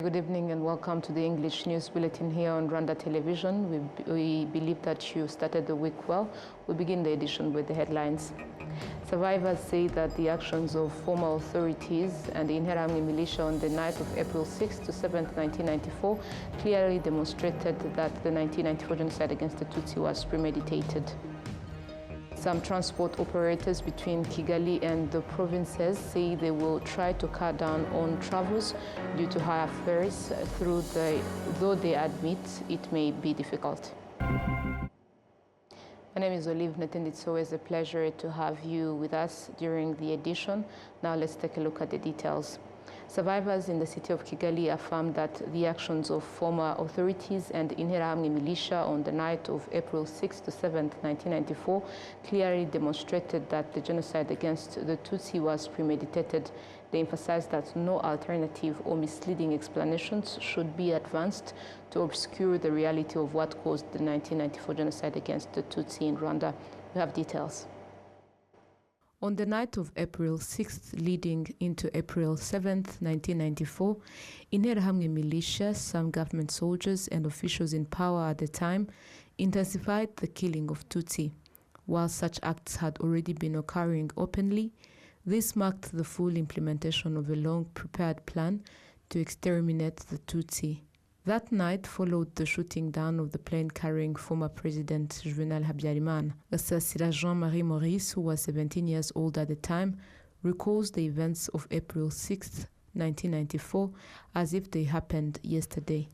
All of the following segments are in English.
Good evening and welcome to the English News Bulletin here on Rwanda Television. We believe that you started the week well. We begin the edition with the headlines. Survivors say that the actions of former authorities and the Interahamwe militia on the night of April 6 to 7, 1994 clearly demonstrated that the 1994 genocide against the Tutsi was premeditated. Some transport operators between Kigali and the provinces say they will try to cut down on travels due to higher fares, though they admit it may be difficult. My name is Olive Nathan. It's always a pleasure to have you with us during the edition. Now let's take a look at the details. Survivors in the city of Kigali affirmed that the actions of former authorities and Interahamwe militia on the night of April 6 to 7, 1994 clearly demonstrated that the genocide against the Tutsi was premeditated. They emphasized that no alternative or misleading explanations should be advanced to obscure the reality of what caused the 1994 genocide against the Tutsi in Rwanda. We have details. On the night of April 6th leading into April 7th, 1994, Interahamwe militia, some government soldiers and officials in power at the time intensified the killing of Tutsi. While such acts had already been occurring openly, this marked the full implementation of a long-prepared plan to exterminate the Tutsi. That night followed the shooting down of the plane carrying former President Juvenal Habyarimana. Gasasira Jean-Marie Maurice, who was 17 years old at the time, recalls the events of April 6, 1994, as if they happened yesterday.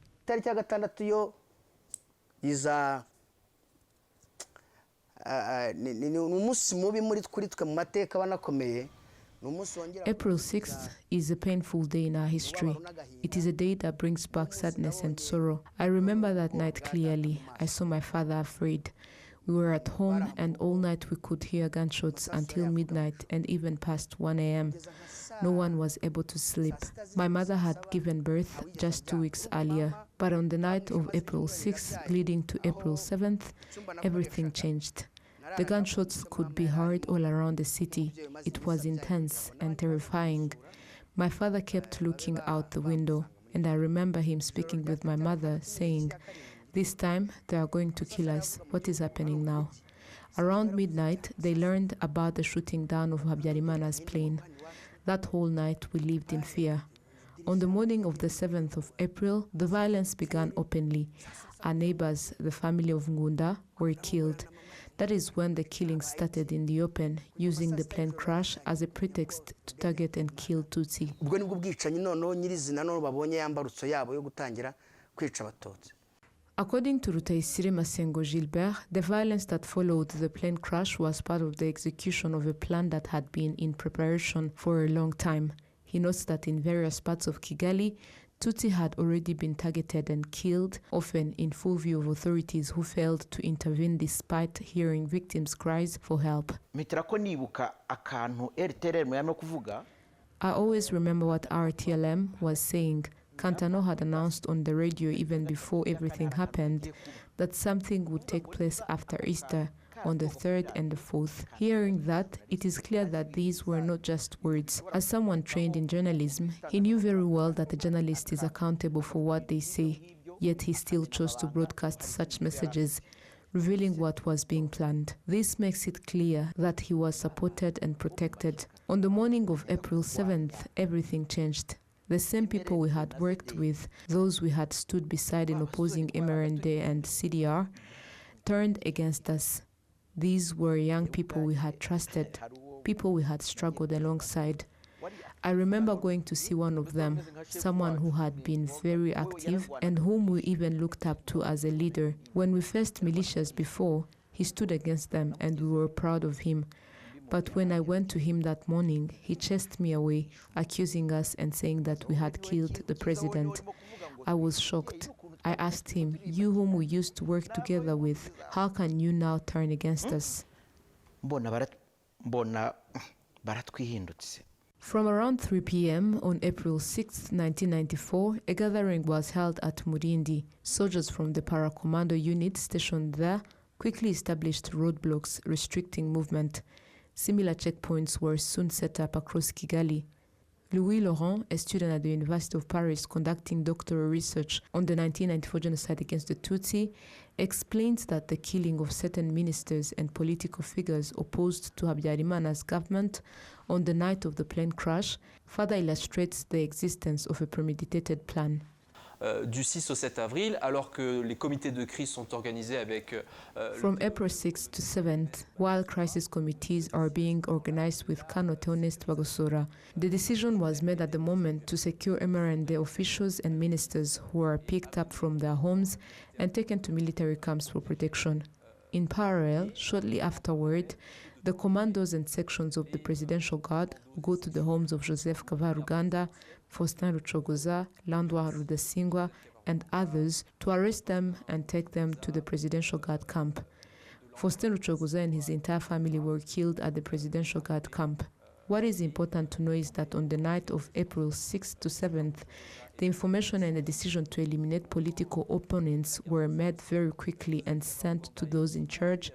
April 6th is a painful day in our history. It is a day that brings back sadness and sorrow. I remember that night clearly. I saw my father afraid. We were at home and all night we could hear gunshots until midnight and even past 1 a.m. No one was able to sleep. My mother had given birth just 2 weeks earlier, but on the night of April 6th leading to April 7th, everything changed. The gunshots could be heard all around the city. It was intense and terrifying. My father kept looking out the window, and I remember him speaking with my mother, saying, "This time they are going to kill us. What is happening now?" Around midnight, they learned about the shooting down of Habyarimana's plane. That whole night we lived in fear. On the morning of the 7th of April, the violence began openly. Our neighbors, the family of Ngunda, were killed. That is when the killing started in the open, using the plane crash as a pretext to target and kill Tutsi. According to Rutayisire Masengo Gilbert, the violence that followed the plane crash was part of the execution of a plan that had been in preparation for a long time. He notes that in various parts of Kigali, Tutsi had already been targeted and killed, often in full view of authorities who failed to intervene despite hearing victims' cries for help. I always remember what RTLM was saying. Kantano had announced on the radio even before everything happened that something would take place after Easter, on the 3rd and the 4th. Hearing that, it is clear that these were not just words. As someone trained in journalism, he knew very well that a journalist is accountable for what they say, yet he still chose to broadcast such messages, revealing what was being planned. This makes it clear that he was supported and protected. On the morning of April 7th, everything changed. The same people we had worked with, those we had stood beside in opposing MRND and CDR, turned against us. These were young people we had trusted, people we had struggled alongside. I remember going to see one of them, someone who had been very active and whom we even looked up to as a leader. When we faced militias before, he stood against them and we were proud of him. But when I went to him that morning, he chased me away, accusing us and saying that we had killed the president. I was shocked. I asked him, "You whom we used to work together with, how can you now turn against us?" From around 3 p.m. on April 6, 1994, a gathering was held at Murindi. Soldiers from the Paracommando unit stationed there quickly established roadblocks restricting movement. Similar checkpoints were soon set up across Kigali. Louis Laurent, a student at the University of Paris conducting doctoral research on the 1994 genocide against the Tutsi, explains that the killing of certain ministers and political figures opposed to Habyarimana's government on the night of the plane crash further illustrates the existence of a premeditated plan. Du 6 au 7 avril, alors que les comités de crise sont organisés avec... From April 6 to 7th, while crisis committees are being organized with Kano Theoneste Bagosora, the decision was made at the moment to secure MRND officials and ministers who are picked up from their homes and taken to military camps for protection. In parallel, shortly afterward, the commandos and sections of the Presidential Guard go to the homes of Joseph Kavaruganda, Faustin Rucogoza, Landwa Rudasingwa, and others to arrest them and take them to the Presidential Guard camp. Faustin Rucogoza and his entire family were killed at the Presidential Guard camp. What is important to know is that on the night of April 6th to 7th, the information and the decision to eliminate political opponents were made very quickly and sent to those in charge,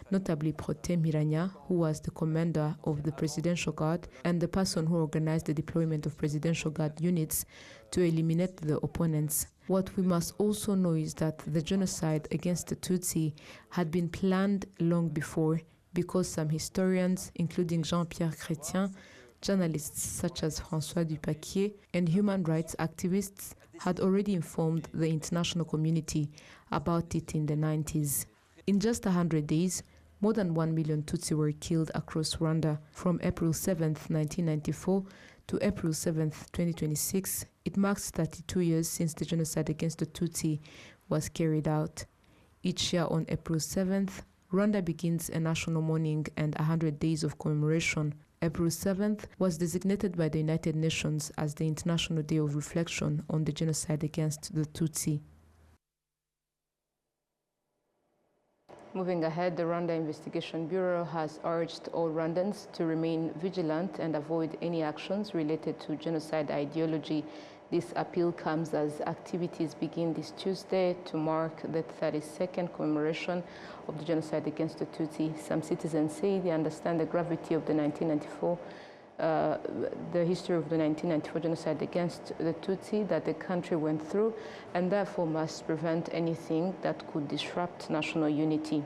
notably Protais Miranya, who was the commander of the Presidential Guard and the person who organized the deployment of Presidential Guard units to eliminate the opponents. What we must also know is that the genocide against the Tutsi had been planned long before, because some historians, including Jean-Pierre Chrétien, journalists such as François Dupaquier, and human rights activists had already informed the international community about it in the 90s. In just 100 days, more than 1 million Tutsi were killed across Rwanda. From April 7th, 1994 to April 7th, 2026, it marks 32 years since the genocide against the Tutsi was carried out. Each year on April 7th, Rwanda begins a national mourning and 100 days of commemoration. April 7th was designated by the United Nations as the International Day of Reflection on the Genocide against the Tutsi. Moving ahead, the Rwanda Investigation Bureau has urged all Rwandans to remain vigilant and avoid any actions related to genocide ideology. This appeal comes as activities begin this Tuesday to mark the 32nd commemoration of the genocide against the Tutsi. Some citizens say they understand the gravity of the 1994 the history of the 1994 genocide against the Tutsi that the country went through, and therefore must prevent anything that could disrupt national unity.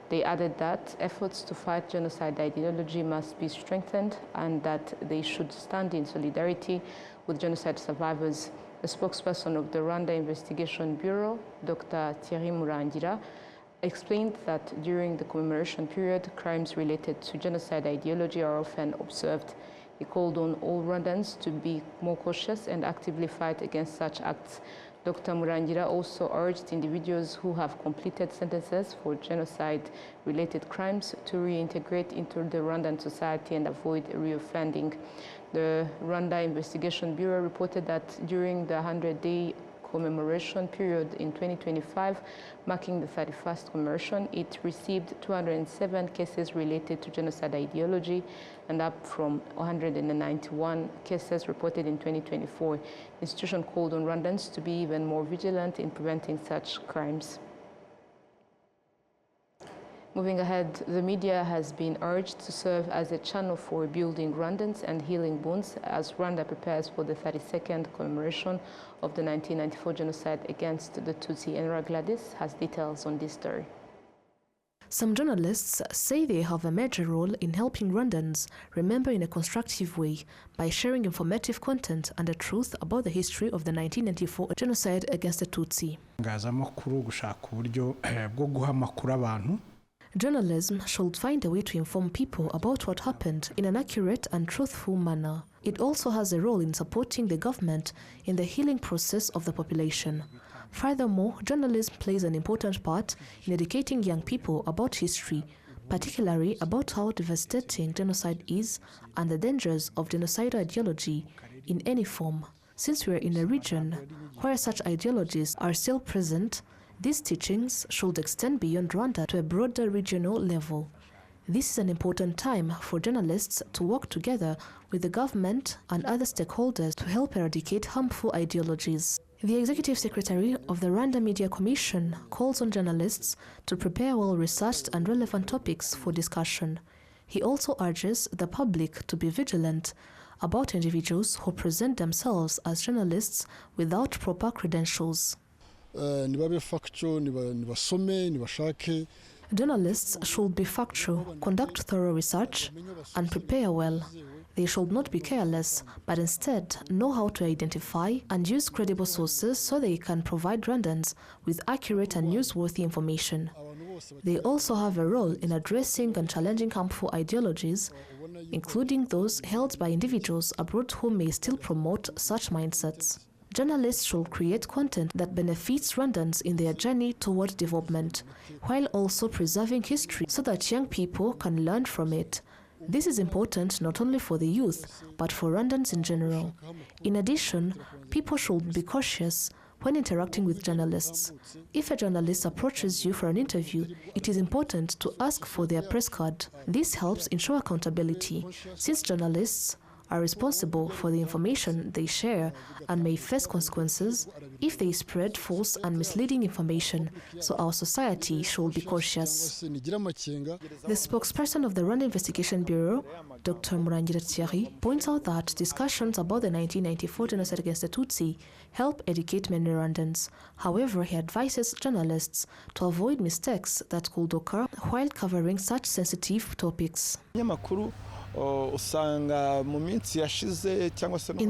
They added that efforts to fight genocide ideology must be strengthened and that they should stand in solidarity with genocide survivors. A spokesperson of the Rwanda Investigation Bureau, Dr. Thierry Murangira, explained that during the commemoration period, crimes related to genocide ideology are often observed. He called on all Rwandans to be more cautious and actively fight against such acts. Dr. Murangira also urged individuals who have completed sentences for genocide-related crimes to reintegrate into the Rwandan society and avoid reoffending. The Rwanda Investigation Bureau reported that during the 100-day commemoration period in 2025, marking the 31st commemoration, it received 207 cases related to genocide ideology, and up from 191 cases reported in 2024. The institution called on Rwandans to be even more vigilant in preventing such crimes. Moving ahead, the media has been urged to serve as a channel for building Rwandans and healing wounds as Rwanda prepares for the 32nd commemoration of the 1994 genocide against the Tutsi. Enra Gladys has details on this story. Some journalists say they have a major role in helping Rwandans remember in a constructive way by sharing informative content and the truth about the history of the 1994 genocide against the Tutsi. Journalism should find a way to inform people about what happened in an accurate and truthful manner. It also has a role in supporting the government in the healing process of the population. Furthermore, journalism plays an important part in educating young people about history, particularly about how devastating genocide is and the dangers of genocidal ideology in any form. Since we are in a region where such ideologies are still present, these teachings should extend beyond Rwanda to a broader regional level. This is an important time for journalists to work together with the government and other stakeholders to help eradicate harmful ideologies. The Executive Secretary of the Rwanda Media Commission calls on journalists to prepare well-researched and relevant topics for discussion. He also urges the public to be vigilant about individuals who present themselves as journalists without proper credentials. Journalists should be factual, conduct thorough research, and prepare well. They should not be careless, but instead know how to identify and use credible sources so they can provide Rwandans with accurate and newsworthy information. They also have a role in addressing and challenging harmful ideologies, including those held by individuals abroad who may still promote such mindsets. Journalists should create content that benefits Rwandans in their journey toward development, while also preserving history so that young people can learn from it. This is important not only for the youth, but for Rwandans in general. In addition, people should be cautious when interacting with journalists. If a journalist approaches you for an interview, it is important to ask for their press card. This helps ensure accountability, since journalists are responsible for the information they share and may face consequences if they spread false and misleading information, so our society should be cautious. The spokesperson of the Rwanda Investigation Bureau, Dr. RwandaTV, points out that discussions about the 1994 genocide against the Tutsi help educate many Rwandans. However, he advises journalists to avoid mistakes that could occur while covering such sensitive topics. In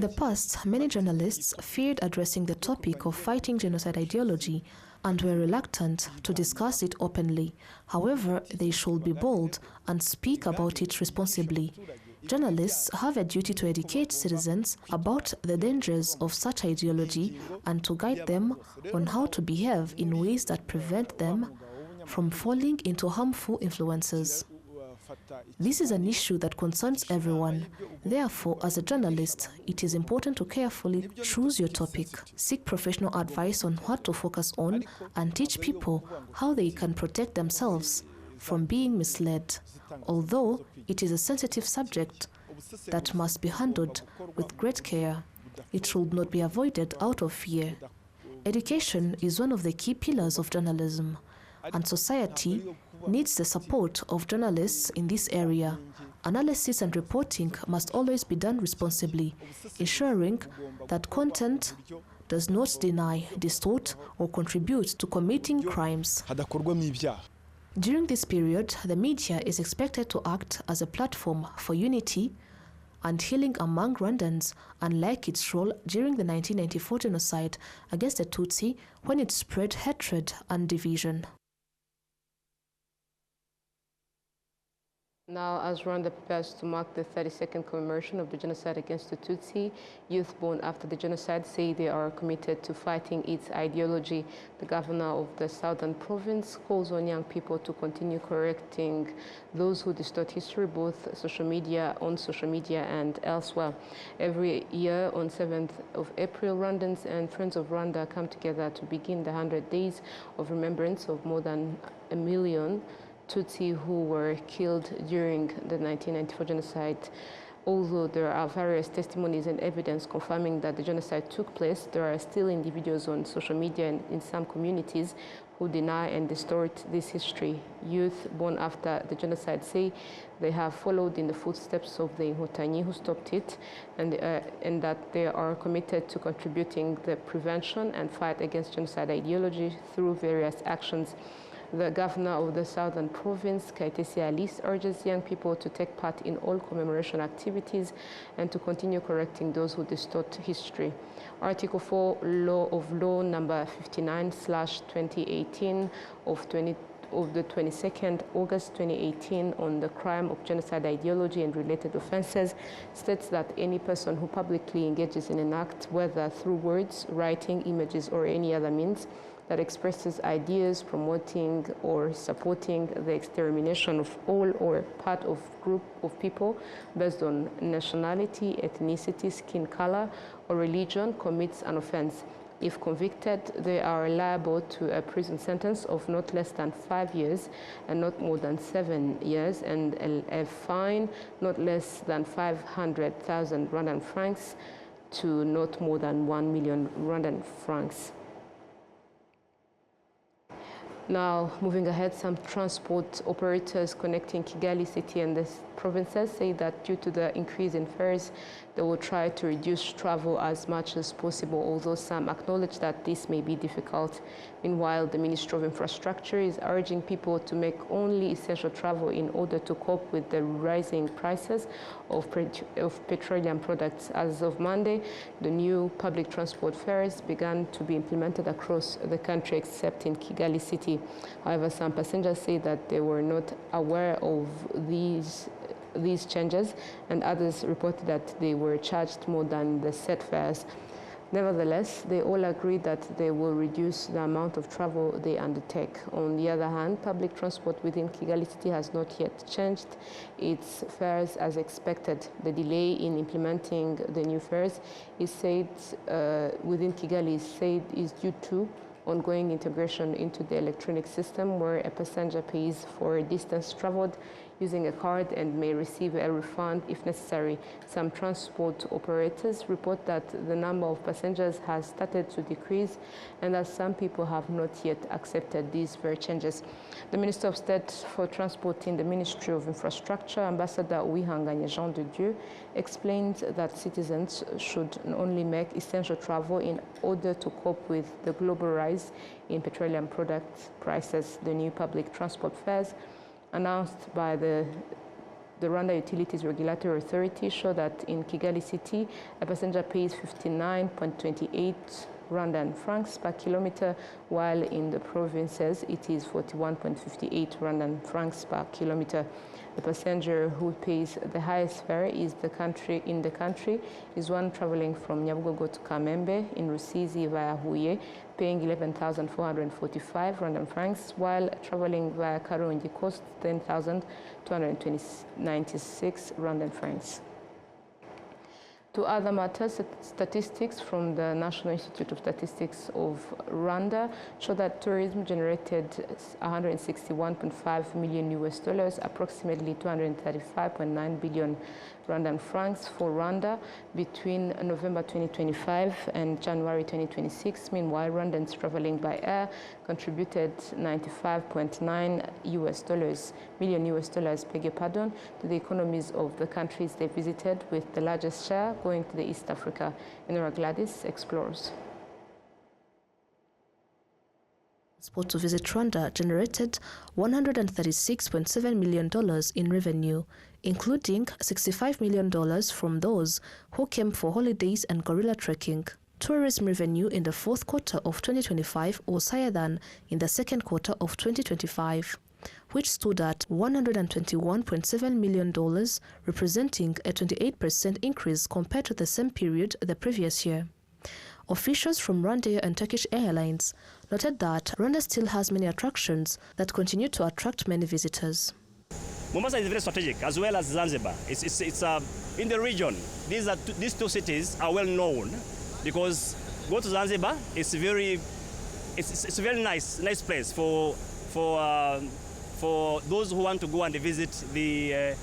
the past, many journalists feared addressing the topic of fighting genocide ideology and were reluctant to discuss it openly. However, they should be bold and speak about it responsibly. Journalists have a duty to educate citizens about the dangers of such ideology and to guide them on how to behave in ways that prevent them from falling into harmful influences. This is an issue that concerns everyone. Therefore, as a journalist, it is important to carefully choose your topic, seek professional advice on what to focus on, and teach people how they can protect themselves from being misled. Although it is a sensitive subject that must be handled with great care, it should not be avoided out of fear. Education is one of the key pillars of journalism, and society needs the support of journalists in this area. Analysis and reporting must always be done responsibly, ensuring that content does not deny, distort, or contribute to committing crimes. During this period, the media is expected to act as a platform for unity and healing among Rwandans, unlike its role during the 1994 genocide against the Tutsi, when it spread hatred and division. Now, as Rwanda prepares to mark the 32nd commemoration of the genocide against the Tutsi, youth born after the genocide say they are committed to fighting its ideology. The governor of the southern province calls on young people to continue correcting those who distort history, both on social media and elsewhere. Every year on 7th of April, Rwandans and Friends of Rwanda come together to begin the 100 days of remembrance of more than 1 million Tutsi who were killed during the 1994 genocide. Although there are various testimonies and evidence confirming that the genocide took place, there are still individuals on social media and in some communities who deny and distort this history. Youth born after the genocide say they have followed in the footsteps of the Inkotanyi who stopped it, and that they are committed to contributing the prevention and fight against genocide ideology through various actions. The governor of the southern province, Kayitesi Alice, urges young people to take part in all commemoration activities and to continue correcting those who distort history. Article 4 Law number 59/2018 of the 22nd August 2018 on the crime of genocide ideology and related offenses states that any person who publicly engages in an act, whether through words, writing, images, or any other means, that expresses ideas promoting or supporting the extermination of all or part of group of people based on nationality, ethnicity, skin color, or religion commits an offense. If convicted, they are liable to a prison sentence of not less than 5 years and not more than 7 years, and a fine not less than 500,000 Rwandan francs to not more than 1 million Rwandan francs. Now, moving ahead, some transport operators connecting Kigali city and the provinces say that due to the increase in fares, they will try to reduce travel as much as possible, although some acknowledge that this may be difficult. Meanwhile, the Ministry of Infrastructure is urging people to make only essential travel in order to cope with the rising prices of petroleum products. As of Monday, the new public transport fares began to be implemented across the country except in Kigali city. However, some passengers say that they were not aware of these changes, and others reported that they were charged more than the set fares. Nevertheless, they all agree that they will reduce the amount of travel they undertake. On the other hand, public transport within Kigali city has not yet changed its fares as expected. The delay in implementing the new fares is said within Kigali is due to ongoing integration into the electronic system, where a passenger pays for distance traveled using a card and may receive a refund if necessary. Some transport operators report that the number of passengers has started to decrease, and that some people have not yet accepted these fare changes. The Minister of State for Transport in the Ministry of Infrastructure, Ambassador Uwihanganye Jean de Dieu, explained that citizens should only make essential travel in order to cope with the global rise in petroleum product prices. The new public transport fares announced by the Rwanda Utilities Regulatory Authority show that in Kigali city, a passenger pays 59.28 Rwandan francs per kilometer, while in the provinces it is 41.58 Rwandan francs per kilometer. The passenger who pays the highest fare is one traveling from Nyabugogo to Kamembe in Rusizi via Huye, paying 11,445 Rwandan francs, while traveling via Karongi costs 10,296 Rwandan francs. To other matters, statistics from the National Institute of Statistics of Rwanda show that tourism generated $161.5 million, approximately 235.9 billion Rwandan francs for Rwanda between November 2025 and January 2026. Meanwhile, Rwandans traveling by air contributed $95.9 million to the economies of the countries they visited, with the largest share going to the East Africa. Enora Gladys explores. Transport to visit Rwanda generated $136.7 million in revenue, including $65 million from those who came for holidays and gorilla trekking. Tourism revenue in the fourth quarter of 2025 was higher than in the second quarter of 2025, which stood at $121.7 million, representing a 28% increase compared to the same period the previous year. Officials from Rwanda and Turkish Airlines noted that Rwanda still has many attractions that continue to attract many visitors. Mombasa is very strategic, as well as Zanzibar. It's in the region. These two cities are well known because go to Zanzibar. It's a very nice place for those who want to go and visit the.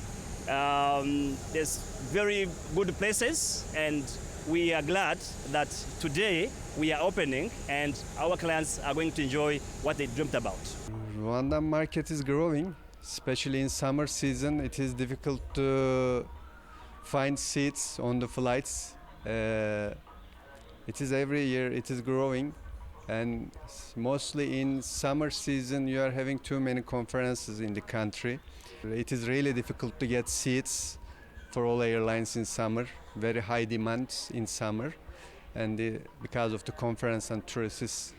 There's very good places, and we are glad that today we are opening and our clients are going to enjoy what they dreamt about. Rwanda market is growing, especially in summer season. It is difficult to find seats on the flights. It is every year it is growing, and mostly in summer season you are having too many conferences in the country. It is really difficult to get seats for all airlines in summer. Very high demand in summer, and because of the conference and tourists.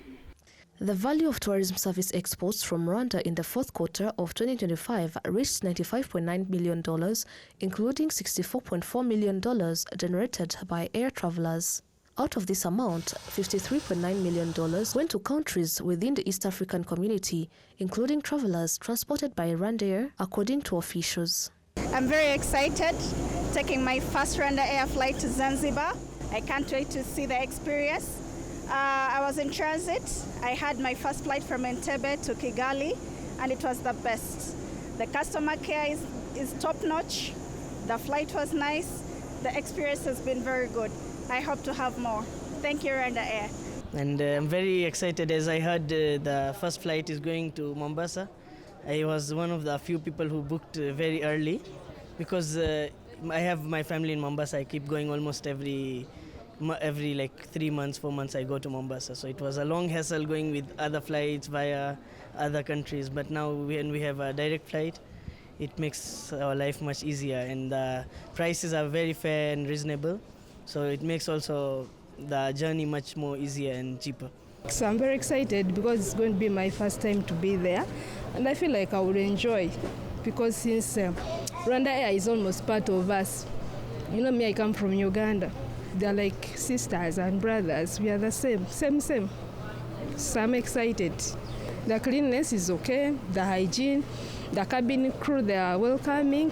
The value of tourism service exports from Rwanda in the fourth quarter of 2025 reached $95.9 million, including $64.4 million generated by air travelers. Out of this amount, $53.9 million went to countries within the East African community, including travelers transported by RwandAir, according to officials. I'm very excited, taking my first Rwanda Air flight to Zanzibar. I can't wait to see the experience. I was in transit. I had my first flight from Entebbe to Kigali, and it was the best. The customer care is top-notch. The flight was nice. The experience has been very good. I hope to have more. Thank you, Rwanda Air. And I'm very excited as I heard the first flight is going to Mombasa. I was one of the few people who booked very early because I have my family in Mombasa. I keep going almost every like 3 months, 4 months I go to Mombasa. So it was a long hassle going with other flights via other countries. But now when we have a direct flight, it makes our life much easier, and the prices are very fair and reasonable. So it makes also the journey much more easier and cheaper. So I'm very excited because it's going to be my first time to be there, and I feel like I will enjoy because since Rwanda Air is almost part of us. You know me, I come from Uganda. They're like sisters and brothers. We are the same. So I'm excited. The cleanliness is okay, the hygiene, the cabin crew, they are welcoming,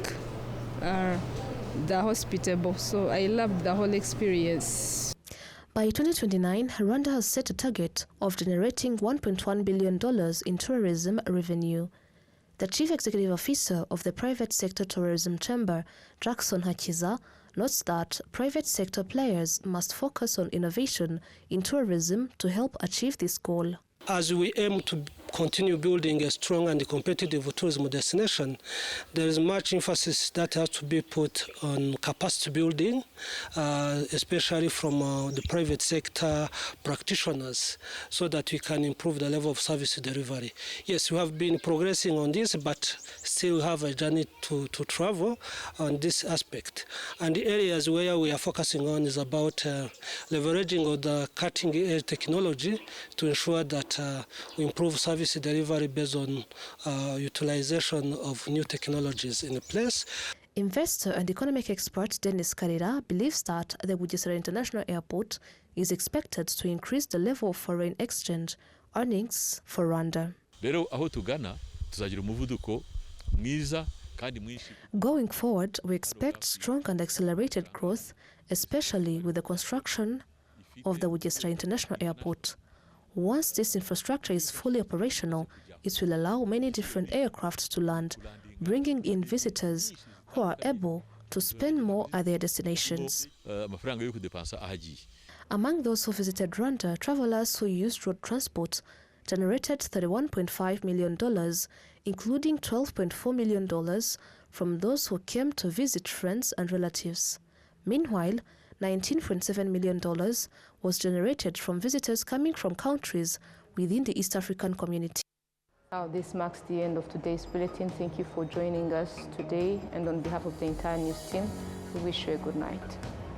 they're hospitable. So I loved the whole experience. By 2029, Rwanda has set a target of generating $1.1 billion in tourism revenue. The chief executive officer of the private sector tourism chamber, Jackson Hakiza, notes that private sector players must focus on innovation in tourism to help achieve this goal. As we aim to continue building a strong and competitive tourism destination, there is much emphasis that has to be put on capacity building, especially from the private sector practitioners, so that we can improve the level of service delivery. Yes, we have been progressing on this, but still have a journey to travel on this aspect. And the areas where we are focusing on is about leveraging of the cutting-edge technology to ensure that we improve service delivery based on utilization of new technologies in place. Investor and economic expert Dennis Karira believes that the Bugesera International Airport is expected to increase the level of foreign exchange earnings for Rwanda. Going forward, we expect strong and accelerated growth, especially with the construction of the Bugesera International Airport. Once this infrastructure is fully operational, it will allow many different aircraft to land, bringing in visitors who are able to spend more at their destinations. Among those who visited Rwanda, travelers who used road transport generated $31.5 million, including $12.4 million from those who came to visit friends and relatives. Meanwhile, $19.7 million was generated from visitors coming from countries within the East African community. Now, this marks the end of today's bulletin. Thank you for joining us today, and on behalf of the entire news team, we wish you a good night.